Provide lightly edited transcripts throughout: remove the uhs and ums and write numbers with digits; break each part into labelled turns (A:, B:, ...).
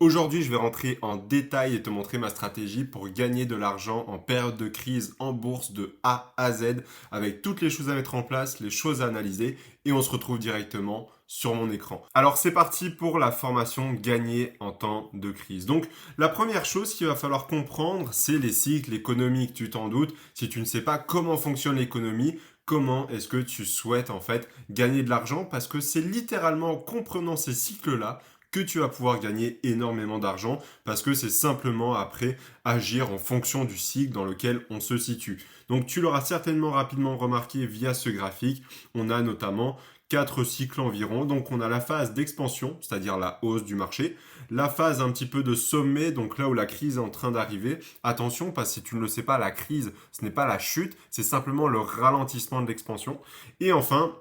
A: Aujourd'hui, je vais rentrer en détail et te montrer ma stratégie pour gagner de l'argent en période de crise en bourse de A à Z avec toutes les choses à mettre en place, les choses à analyser et on se retrouve directement sur mon écran. Alors c'est parti pour la formation gagner en temps de crise. Donc la première chose qu'il va falloir comprendre, c'est les cycles économiques. Tu t'en doutes, si tu ne sais pas comment fonctionne l'économie, comment est-ce que tu souhaites en fait gagner de l'argent parce que c'est littéralement en comprenant ces cycles-là que tu vas pouvoir gagner énormément d'argent parce que c'est simplement après agir en fonction du cycle dans lequel on se situe. Donc tu l'auras certainement rapidement remarqué via ce graphique, on a notamment 4 cycles environ. Donc on a la phase d'expansion, c'est-à-dire la hausse du marché, la phase un petit peu de sommet, donc là où la crise est en train d'arriver. Attention, parce que si tu ne le sais pas, la crise, ce n'est pas la chute, c'est simplement le ralentissement de l'expansion. Et enfin,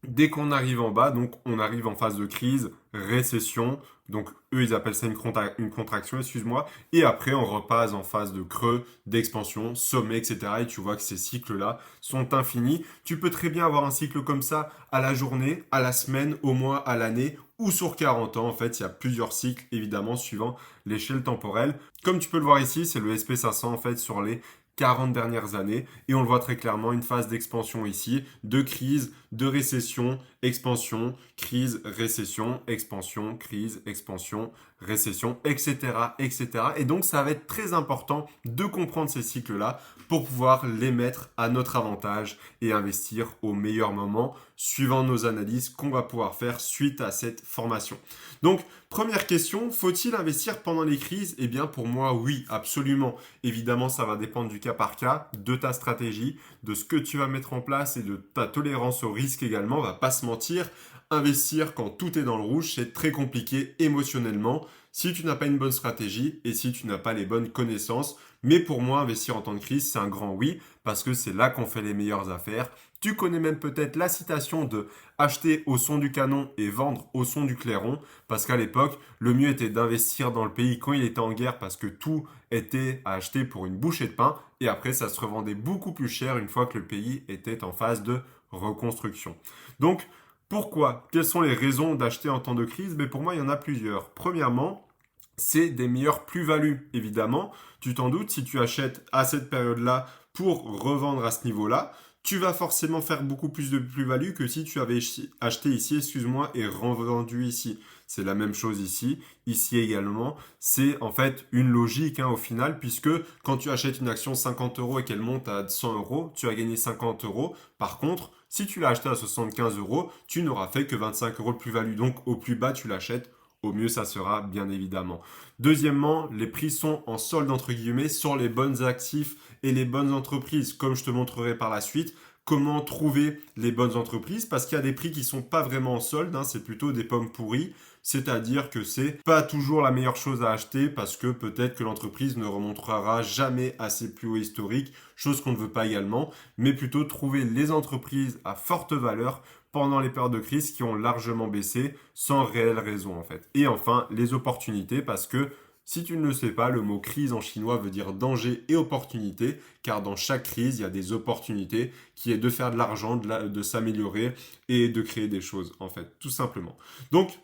A: dès qu'on arrive en bas, donc on arrive en phase de crise, récession, donc eux ils appellent ça une contraction, excuse-moi, et après on repasse en phase de creux, d'expansion, sommet, etc. Et tu vois que ces cycles-là sont infinis. Tu peux très bien avoir un cycle comme ça à la journée, à la semaine, au mois, à l'année, ou sur 40 ans. En fait, il y a plusieurs cycles, évidemment, suivant l'échelle temporelle. Comme tu peux le voir ici, c'est le SP500 en fait sur les 40 dernières années. Et on le voit très clairement, une phase d'expansion ici, de crise, de récession, expansion, crise, récession, expansion, crise, expansion, récession, etc., etc. Et donc, ça va être très important de comprendre ces cycles-là pour pouvoir les mettre à notre avantage et investir au meilleur moment suivant nos analyses qu'on va pouvoir faire suite à cette formation. Donc, première question, faut-il investir pendant les crises? Eh bien, pour moi, oui, absolument. Évidemment, ça va dépendre du cas par cas, de ta stratégie, de ce que tu vas mettre en place et de ta tolérance au risque également. On va pas se mentir, investir quand tout est dans le rouge, c'est très compliqué émotionnellement si tu n'as pas une bonne stratégie et si tu n'as pas les bonnes connaissances. Mais pour moi, investir en temps de crise, c'est un grand oui, parce que c'est là qu'on fait les meilleures affaires. Tu connais même peut-être la citation de acheter au son du canon et vendre au son du clairon, parce qu'à l'époque, le mieux était d'investir dans le pays quand il était en guerre, parce que tout était à acheter pour une bouchée de pain, et après ça se revendait beaucoup plus cher une fois que le pays était en phase de reconstruction. Donc, pourquoi? Quelles sont les raisons d'acheter en temps de crise? Mais pour moi, il y en a plusieurs. Premièrement, c'est des meilleures plus-values, évidemment. Tu t'en doutes, si tu achètes à cette période-là pour revendre à ce niveau-là, tu vas forcément faire beaucoup plus de plus-value que si tu avais acheté ici, excuse-moi, et revendu ici. C'est la même chose ici, ici également. C'est en fait une logique au final, puisque quand tu achètes une action 50 euros et qu'elle monte à 100 euros, tu as gagné 50 euros. Par contre, si tu l'as acheté à 75 euros, tu n'auras fait que 25 euros de plus-value. Donc au plus bas, tu l'achètes, au mieux ça sera bien évidemment. Deuxièmement, les prix sont en solde entre guillemets sur les bonnes actifs et les bonnes entreprises, comme je te montrerai par la suite. Comment trouver les bonnes entreprises? Parce qu'il y a des prix qui sont pas vraiment en solde, c'est plutôt des pommes pourries. C'est-à-dire que c'est pas toujours la meilleure chose à acheter parce que peut-être que l'entreprise ne remontera jamais à ses plus hauts historiques, chose qu'on ne veut pas également, mais plutôt trouver les entreprises à forte valeur pendant les périodes de crise qui ont largement baissé sans réelle raison en fait. Et enfin, les opportunités parce que si tu ne le sais pas, le mot crise en chinois veut dire danger et opportunité, car dans chaque crise, il y a des opportunités qui est de faire de l'argent, de s'améliorer et de créer des choses, en fait, tout simplement. Donc,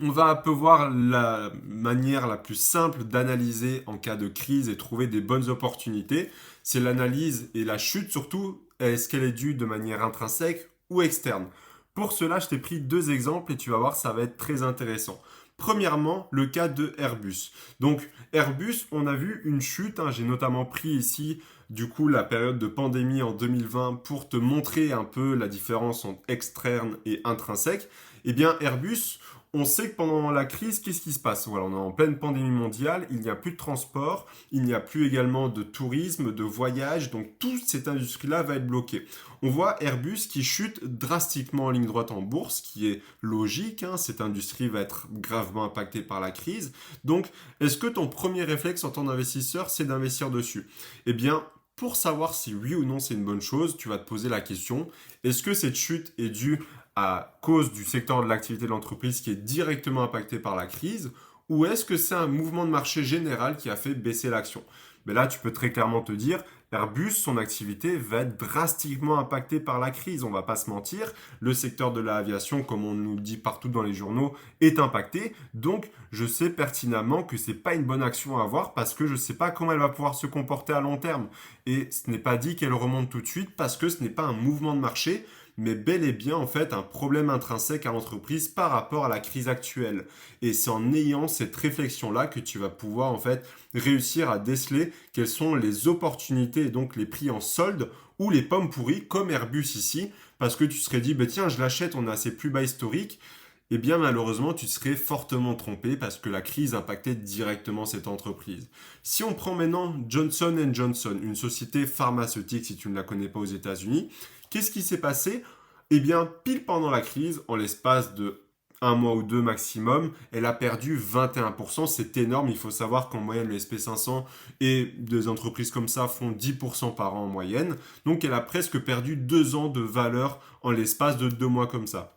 A: on va un peu voir la manière la plus simple d'analyser en cas de crise et trouver des bonnes opportunités. C'est l'analyse et la chute surtout. Est-ce qu'elle est due de manière intrinsèque ou externe? Pour cela, je t'ai pris 2 exemples et tu vas voir, ça va être très intéressant. Premièrement, le cas de Airbus. Donc Airbus, on a vu une chute. J'ai notamment pris ici du coup la période de pandémie en 2020 pour te montrer un peu la différence entre externe et intrinsèque. Eh bien Airbus, on sait que pendant la crise, qu'est-ce qui se passe? Voilà, on est en pleine pandémie mondiale, il n'y a plus de transport, il n'y a plus également de tourisme, de voyage, donc toute cette industrie-là va être bloquée. On voit Airbus qui chute drastiquement en ligne droite en bourse, qui est logique, cette industrie va être gravement impactée par la crise. Donc, est-ce que ton premier réflexe en tant qu'investisseur, c'est d'investir dessus? Eh bien, pour savoir si oui ou non c'est une bonne chose, tu vas te poser la question, est-ce que cette chute est due à cause du secteur de l'activité de l'entreprise qui est directement impacté par la crise, ou est-ce que c'est un mouvement de marché général qui a fait baisser l'action? Mais là, tu peux très clairement te dire, Airbus, son activité va être drastiquement impactée par la crise, on va pas se mentir. Le secteur de l'aviation, comme on nous le dit partout dans les journaux, est impacté. Donc, je sais pertinemment que c'est pas une bonne action à avoir parce que je sais pas comment elle va pouvoir se comporter à long terme. Et ce n'est pas dit qu'elle remonte tout de suite parce que ce n'est pas un mouvement de marché, mais bel et bien en fait un problème intrinsèque à l'entreprise par rapport à la crise actuelle. Et c'est en ayant cette réflexion-là que tu vas pouvoir en fait réussir à déceler quelles sont les opportunités et donc les prix en solde ou les pommes pourries comme Airbus ici, parce que tu serais dit, bah tiens, je l'achète, on a ses plus bas historiques. Eh bien malheureusement, tu serais fortement trompé parce que la crise impactait directement cette entreprise. Si on prend maintenant Johnson Johnson, une société pharmaceutique si tu ne la connais pas aux États-Unis, qu'est-ce qui s'est passé? Eh bien, pile pendant la crise, en l'espace de un mois ou deux maximum, elle a perdu 21%. C'est énorme. Il faut savoir qu'en moyenne, le SP500 et des entreprises comme ça font 10% par an en moyenne. Donc, elle a presque perdu 2 ans de valeur en l'espace de 2 mois comme ça.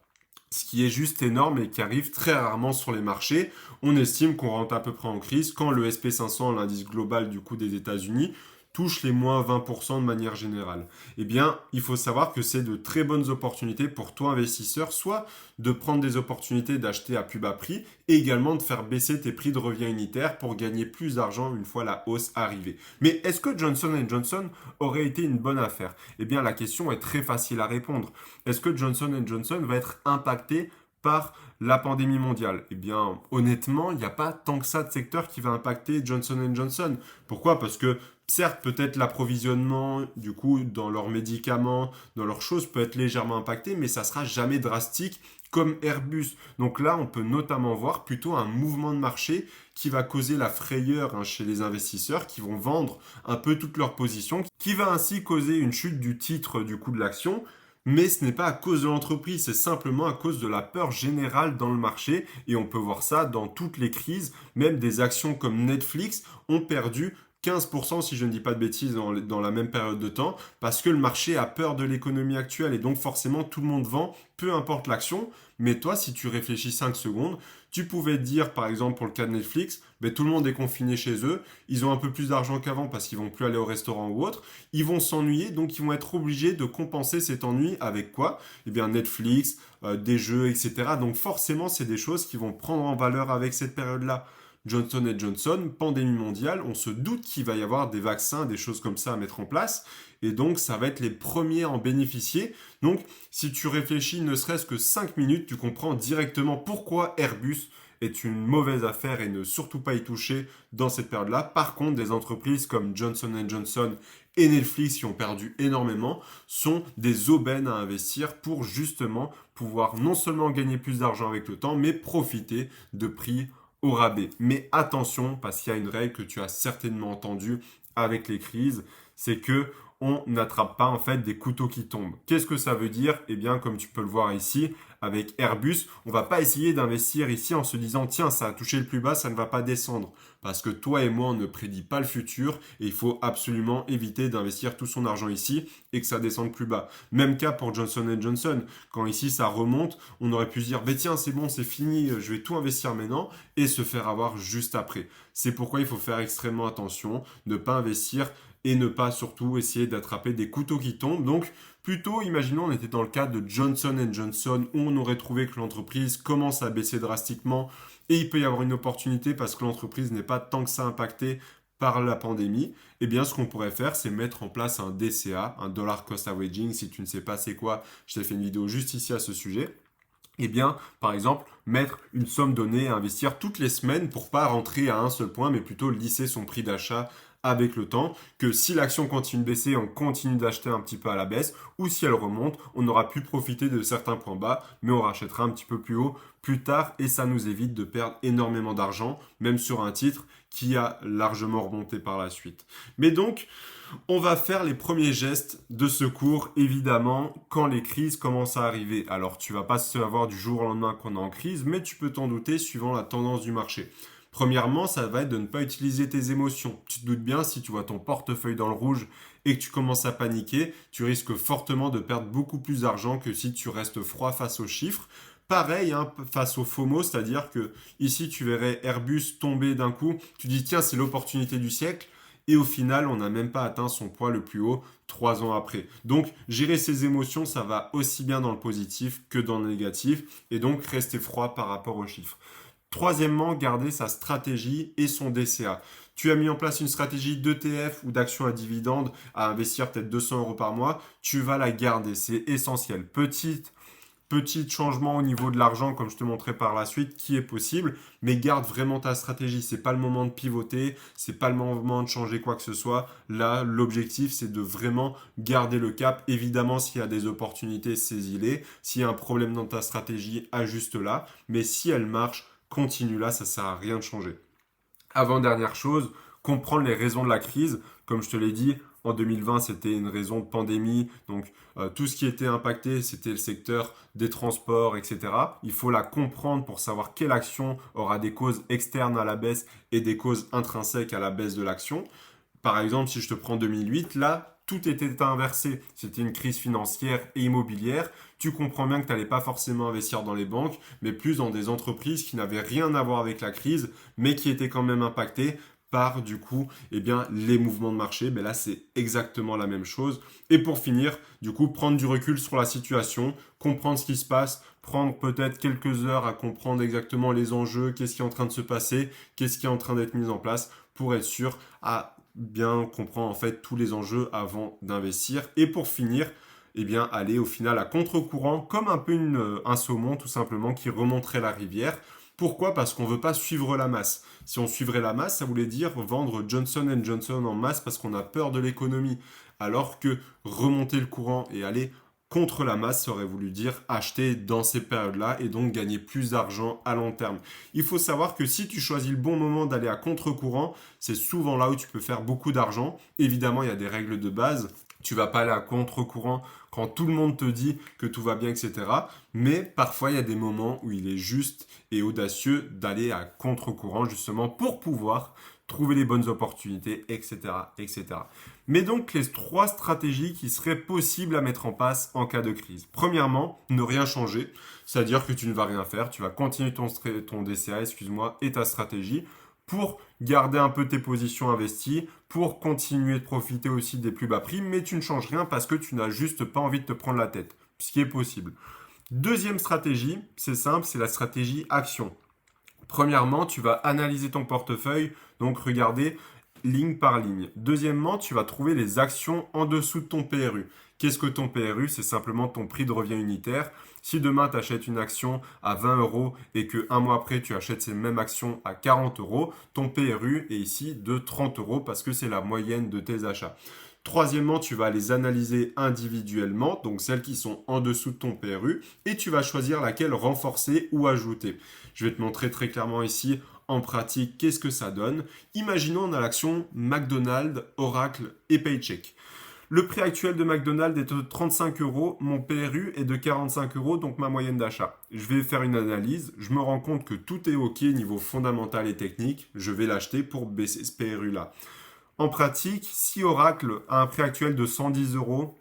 A: Ce qui est juste énorme et qui arrive très rarement sur les marchés. On estime qu'on rentre à peu près en crise quand le SP500, l'indice global du coup des États-Unis, touche les moins 20% de manière générale. Eh bien, il faut savoir que c'est de très bonnes opportunités pour toi investisseur, soit de prendre des opportunités d'acheter à plus bas prix et également de faire baisser tes prix de revient unitaire pour gagner plus d'argent une fois la hausse arrivée. Mais est-ce que Johnson Johnson aurait été une bonne affaire? Eh bien, la question est très facile à répondre. Est-ce que Johnson Johnson va être impacté par la pandémie mondiale? Eh bien, honnêtement, il n'y a pas tant que ça de secteur qui va impacter Johnson Johnson. Pourquoi? Parce que certes, peut-être l'approvisionnement, du coup, dans leurs médicaments, dans leurs choses, peut être légèrement impacté, mais ça sera jamais drastique comme Airbus. Donc là, on peut notamment voir plutôt un mouvement de marché qui va causer la frayeur chez les investisseurs qui vont vendre un peu toutes leurs positions, qui va ainsi causer une chute du titre du coût de l'action. Mais ce n'est pas à cause de l'entreprise, c'est simplement à cause de la peur générale dans le marché. Et on peut voir ça dans toutes les crises. Même des actions comme Netflix ont perdu 15% si je ne dis pas de bêtises dans la même période de temps, parce que le marché a peur de l'économie actuelle et donc forcément tout le monde vend, peu importe l'action. Mais toi, si tu réfléchis 5 secondes, tu pouvais te dire, par exemple pour le cas de Netflix, ben, tout le monde est confiné chez eux, ils ont un peu plus d'argent qu'avant parce qu'ils vont plus aller au restaurant ou autre, ils vont s'ennuyer, donc ils vont être obligés de compenser cet ennui avec quoi? Eh bien Netflix, des jeux, etc. Donc forcément, c'est des choses qui vont prendre en valeur avec cette période-là. Johnson Johnson, pandémie mondiale, on se doute qu'il va y avoir des vaccins, des choses comme ça à mettre en place, et donc ça va être les premiers à en bénéficier. Donc si tu réfléchis ne serait-ce que 5 minutes, tu comprends directement pourquoi Airbus est une mauvaise affaire et ne surtout pas y toucher dans cette période-là. Par contre, des entreprises comme Johnson Johnson et Netflix qui ont perdu énormément sont des aubaines à investir pour justement pouvoir non seulement gagner plus d'argent avec le temps, mais profiter de prix au rabais. Mais attention, parce qu'il y a une règle que tu as certainement entendue avec les crises, c'est que on n'attrape pas en fait des couteaux qui tombent. Qu'est-ce que ça veut dire? Eh bien, comme tu peux le voir ici, avec Airbus, on va pas essayer d'investir ici en se disant tiens, ça a touché le plus bas, ça ne va pas descendre. Parce que toi et moi, on ne prédit pas le futur et il faut absolument éviter d'investir tout son argent ici et que ça descende plus bas. Même cas pour Johnson Johnson. Quand ici ça remonte, on aurait pu se dire, tiens, c'est bon, c'est fini, je vais tout investir maintenant et se faire avoir juste après. C'est pourquoi il faut faire extrêmement attention, ne pas investir et ne pas surtout essayer d'attraper des couteaux qui tombent. Donc, plutôt, imaginons, on était dans le cas de Johnson Johnson où on aurait trouvé que l'entreprise commence à baisser drastiquement et il peut y avoir une opportunité parce que l'entreprise n'est pas tant que ça impactée par la pandémie. Eh bien, ce qu'on pourrait faire, c'est mettre en place un DCA, un Dollar Cost Averaging. Si tu ne sais pas c'est quoi, je t'ai fait une vidéo juste ici à ce sujet. Eh bien, par exemple, mettre une somme donnée à investir toutes les semaines pour pas rentrer à un seul point, mais plutôt lisser son prix d'achat avec le temps, que si l'action continue de baisser, on continue d'acheter un petit peu à la baisse, ou si elle remonte, on aura pu profiter de certains points bas, mais on rachètera un petit peu plus haut plus tard, et ça nous évite de perdre énormément d'argent, même sur un titre qui a largement remonté par la suite. Mais donc, on va faire les premiers gestes de secours, évidemment, quand les crises commencent à arriver. Alors, tu vas pas savoir du jour au lendemain qu'on est en crise, mais tu peux t'en douter suivant la tendance du marché. Premièrement, ça va être de ne pas utiliser tes émotions. Tu te doutes bien, si tu vois ton portefeuille dans le rouge et que tu commences à paniquer, tu risques fortement de perdre beaucoup plus d'argent que si tu restes froid face aux chiffres. Pareil, face au FOMO, c'est-à-dire que ici tu verrais Airbus tomber d'un coup, tu dis tiens c'est l'opportunité du siècle, et au final, on n'a même pas atteint son poids le plus haut 3 ans après. Donc, gérer ses émotions, ça va aussi bien dans le positif que dans le négatif, et donc rester froid par rapport aux chiffres. Troisièmement, garder sa stratégie et son DCA. Tu as mis en place une stratégie d'ETF ou d'action à dividende à investir peut-être 200 euros par mois, tu vas la garder, c'est essentiel. Petit changement au niveau de l'argent, comme je te montrerai par la suite, qui est possible, mais garde vraiment ta stratégie. C'est pas le moment de pivoter, c'est pas le moment de changer quoi que ce soit. Là, l'objectif, c'est de vraiment garder le cap. Évidemment, s'il y a des opportunités, saisis-les. S'il y a un problème dans ta stratégie, ajuste-la. Mais si elle marche, continue là, ça sert à rien de changer. Avant-dernière chose, comprendre les raisons de la crise. Comme je te l'ai dit, en 2020, c'était une raison de pandémie. Donc, tout ce qui était impacté, c'était le secteur des transports, etc. Il faut la comprendre pour savoir quelle action aura des causes externes à la baisse et des causes intrinsèques à la baisse de l'action. Par exemple, si je te prends 2008, là, tout était inversé. C'était une crise financière et immobilière. Tu comprends bien que tu n'allais pas forcément investir dans les banques, mais plus dans des entreprises qui n'avaient rien à voir avec la crise, mais qui étaient quand même impactées par du coup les mouvements de marché. Ben là, c'est exactement la même chose. Et pour finir, du coup, prendre du recul sur la situation, comprendre ce qui se passe, prendre peut-être quelques heures à comprendre exactement les enjeux, qu'est-ce qui est en train de se passer, qu'est-ce qui est en train d'être mis en place pour être sûr à bien comprendre en fait tous les enjeux avant d'investir. Et pour finir, aller au final à contre-courant, comme un peu un saumon tout simplement qui remonterait la rivière. Pourquoi? Parce qu'on ne veut pas suivre la masse. Si on suivrait la masse, ça voulait dire vendre Johnson & Johnson en masse parce qu'on a peur de l'économie. Alors que remonter le courant et aller contre la masse, ça aurait voulu dire acheter dans ces périodes-là et donc gagner plus d'argent à long terme. Il faut savoir que si tu choisis le bon moment d'aller à contre-courant, c'est souvent là où tu peux faire beaucoup d'argent. Évidemment, il y a des règles de base. Tu vas pas aller à contre-courant quand tout le monde te dit que tout va bien, etc. Mais parfois, il y a des moments où il est juste et audacieux d'aller à contre-courant justement pour pouvoir trouver les bonnes opportunités, etc., etc. Mais donc, les 3 stratégies qui seraient possibles à mettre en place en cas de crise. Premièrement, ne rien changer, c'est-à-dire que tu ne vas rien faire, tu vas continuer ton DCA, excuse-moi, et ta stratégie pour garder un peu tes positions investies, pour continuer de profiter aussi des plus bas prix, mais tu ne changes rien parce que tu n'as juste pas envie de te prendre la tête, ce qui est possible. Deuxième stratégie, c'est simple, c'est la stratégie action. Premièrement, tu vas analyser ton portefeuille, donc regarder ligne par ligne. Deuxièmement, tu vas trouver les actions en dessous de ton PRU. Qu'est-ce que ton PRU? C'est simplement ton prix de revient unitaire. Si demain tu achètes une action à 20 euros et que un mois après tu achètes ces mêmes actions à 40 euros, ton PRU est ici de 30 euros parce que c'est la moyenne de tes achats. Troisièmement, tu vas les analyser individuellement, donc celles qui sont en dessous de ton PRU, et tu vas choisir laquelle renforcer ou ajouter. Je vais te montrer très clairement ici en pratique qu'est-ce que ça donne. Imaginons on a l'action McDonald's, Oracle et Paycheck. Le prix actuel de McDonald's est de 35 euros, mon PRU est de 45 euros, donc ma moyenne d'achat. Je vais faire une analyse, je me rends compte que tout est OK niveau fondamental et technique, je vais l'acheter pour baisser ce PRU-là. En pratique, si Oracle a un prix actuel de 110 euros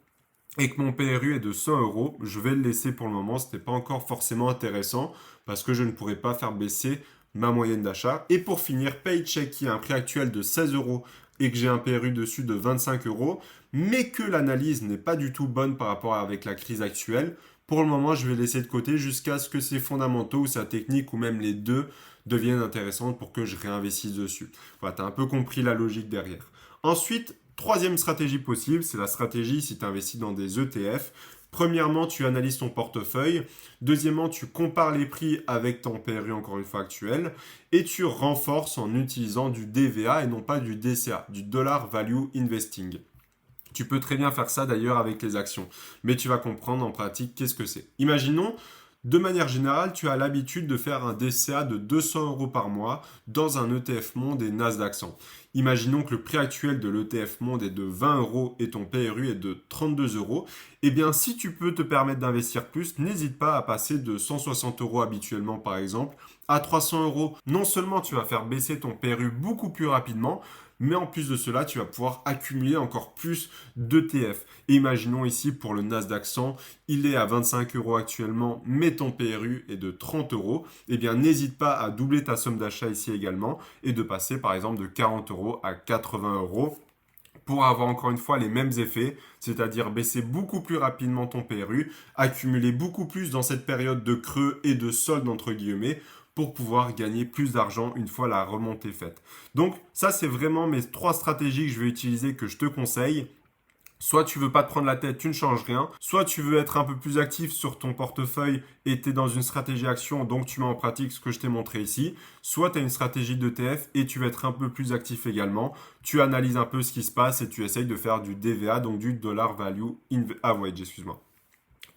A: et que mon PRU est de 100 euros, je vais le laisser pour le moment. Ce n'est pas encore forcément intéressant parce que je ne pourrai pas faire baisser ma moyenne d'achat. Et pour finir, Paycheck qui a un prix actuel de 16 euros et que j'ai un PRU dessus de 25 euros, mais que l'analyse n'est pas du tout bonne par rapport avec la crise actuelle. Pour le moment, je vais laisser de côté jusqu'à ce que ses fondamentaux ou sa technique ou même les deux deviennent intéressantes pour que je réinvestisse dessus. Voilà, tu as un peu compris la logique derrière. Ensuite, troisième stratégie possible, c'est la stratégie si tu investis dans des ETF. Premièrement, tu analyses ton portefeuille. Deuxièmement, tu compares les prix avec ton PRU, encore une fois actuel. Et tu renforces en utilisant du DVA et non pas du DCA, du Dollar Value Investing. Tu peux très bien faire ça d'ailleurs avec les actions. Mais tu vas comprendre en pratique qu'est-ce que c'est. Imaginons, de manière générale, tu as l'habitude de faire un DCA de 200 euros par mois dans un ETF Monde et Nasdaq 100. Imaginons que le prix actuel de l'ETF Monde est de 20 euros et ton PRU est de 32 euros. Eh bien, si tu peux te permettre d'investir plus, n'hésite pas à passer de 160 euros habituellement, par exemple, à 300 euros, non seulement tu vas faire baisser ton PRU beaucoup plus rapidement, mais en plus de cela, tu vas pouvoir accumuler encore plus d'ETF. Et imaginons ici pour le Nasdaq 100, il est à 25 euros actuellement, mais ton PRU est de 30 euros. Eh bien, n'hésite pas à doubler ta somme d'achat ici également et de passer par exemple de 40 euros à 80 euros pour avoir encore une fois les mêmes effets, c'est-à-dire baisser beaucoup plus rapidement ton PRU, accumuler beaucoup plus dans cette période de creux et de solde entre guillemets, pour pouvoir gagner plus d'argent une fois la remontée faite. Donc ça, c'est vraiment mes 3 stratégies que je vais utiliser, que je te conseille. Soit tu veux pas te prendre la tête, tu ne changes rien. Soit tu veux être un peu plus actif sur ton portefeuille et tu es dans une stratégie action, donc tu mets en pratique ce que je t'ai montré ici. Soit tu as une stratégie d'ETF et tu veux être un peu plus actif également. Tu analyses un peu ce qui se passe et tu essayes de faire du DVA, donc du Dollar Value Average, excuse-moi.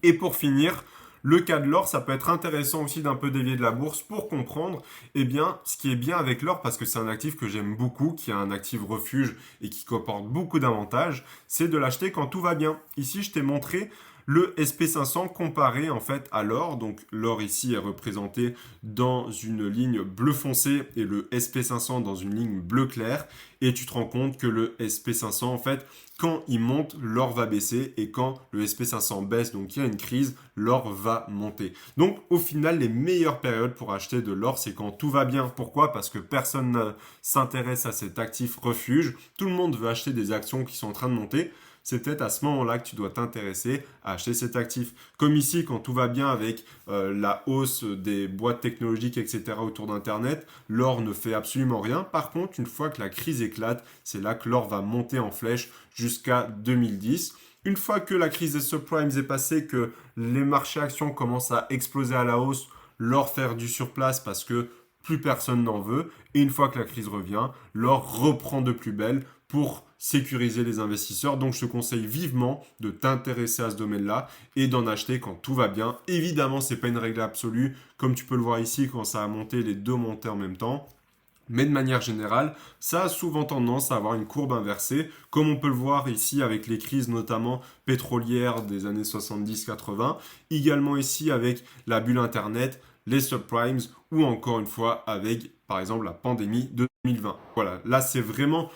A: Et pour finir, le cas de l'or, ça peut être intéressant aussi d'un peu dévier de la bourse pour comprendre, eh bien, ce qui est bien avec l'or, parce que c'est un actif que j'aime beaucoup, qui est un actif refuge et qui comporte beaucoup d'avantages, c'est de l'acheter quand tout va bien. Ici, je t'ai montré le SP500 comparé en fait à l'or. Donc l'or ici est représenté dans une ligne bleu foncé et le SP500 dans une ligne bleu clair. Et tu te rends compte que le SP500 en fait, quand il monte, l'or va baisser et quand le SP500 baisse, donc il y a une crise, l'or va monter. Donc au final, les meilleures périodes pour acheter de l'or, c'est quand tout va bien. Pourquoi? Parce que personne ne s'intéresse à cet actif refuge. Tout le monde veut acheter des actions qui sont en train de monter. C'est peut-être à ce moment-là que tu dois t'intéresser à acheter cet actif. Comme ici, quand tout va bien avec la hausse des boîtes technologiques, etc. autour d'Internet, l'or ne fait absolument rien. Par contre, une fois que la crise éclate, c'est là que l'or va monter en flèche jusqu'à 2010. Une fois que la crise des subprimes est passée, que les marchés actions commencent à exploser à la hausse, l'or fait du surplace parce que plus personne n'en veut. Et une fois que la crise revient, l'or reprend de plus belle pour sécuriser les investisseurs. Donc, je te conseille vivement de t'intéresser à ce domaine-là et d'en acheter quand tout va bien. Évidemment, ce n'est pas une règle absolue. Comme tu peux le voir ici, quand ça a monté, les deux montaient en même temps. Mais de manière générale, ça a souvent tendance à avoir une courbe inversée, comme on peut le voir ici avec les crises notamment pétrolières des années 70-80, également ici avec la bulle Internet, les subprimes, ou encore une fois avec, par exemple, la pandémie de 2020. Voilà, là c'est vraiment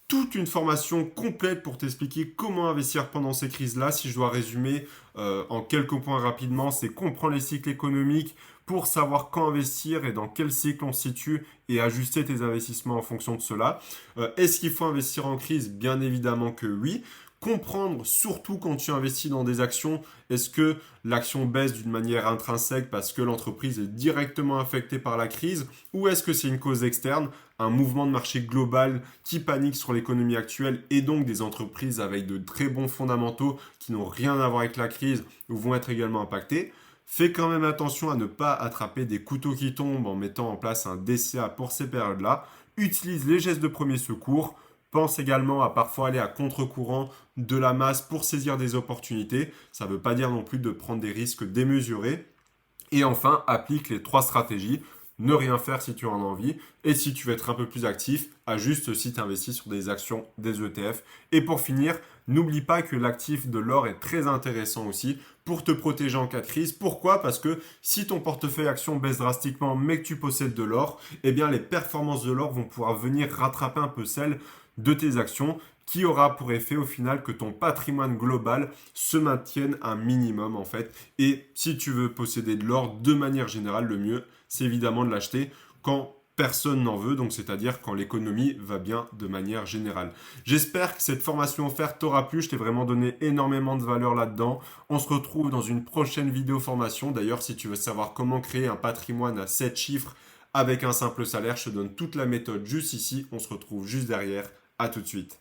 A: toute une formation complète pour t'expliquer comment investir pendant ces crises-là. Si je dois résumer en quelques points rapidement, c'est comprendre les cycles économiques pour savoir quand investir et dans quel cycle on se situe et ajuster tes investissements en fonction de cela. Est-ce qu'il faut investir en crise? Bien évidemment que oui. Comprendre, surtout quand tu investis dans des actions, est-ce que l'action baisse d'une manière intrinsèque parce que l'entreprise est directement affectée par la crise ou est-ce que c'est une cause externe, un mouvement de marché global qui panique sur l'économie actuelle et donc des entreprises avec de très bons fondamentaux qui n'ont rien à voir avec la crise ou vont être également impactées? Fais quand même attention à ne pas attraper des couteaux qui tombent en mettant en place un DCA pour ces périodes-là. Utilise les gestes de premier secours. Pense également à parfois aller à contre-courant de la masse pour saisir des opportunités. Ça ne veut pas dire non plus de prendre des risques démesurés. Et enfin, applique les 3 stratégies. Ne rien faire si tu en as envie. Et si tu veux être un peu plus actif, ajuste si tu investis sur des actions, des ETF. Et pour finir, n'oublie pas que l'actif de l'or est très intéressant aussi pour te protéger en cas de crise. Pourquoi? Parce que si ton portefeuille action baisse drastiquement mais que tu possèdes de l'or, eh bien les performances de l'or vont pouvoir venir rattraper un peu celles de tes actions qui aura pour effet au final que ton patrimoine global se maintienne un minimum en fait. Et si tu veux posséder de l'or de manière générale, le mieux c'est évidemment de l'acheter quand personne n'en veut, donc c'est-à-dire quand l'économie va bien de manière générale. J'espère que cette formation offerte t'aura plu, je t'ai vraiment donné énormément de valeur là-dedans. On se retrouve dans une prochaine vidéo formation. D'ailleurs, si tu veux savoir comment créer un patrimoine à 7 chiffres avec un simple salaire, je te donne toute la méthode juste ici. On se retrouve juste derrière. À tout de suite.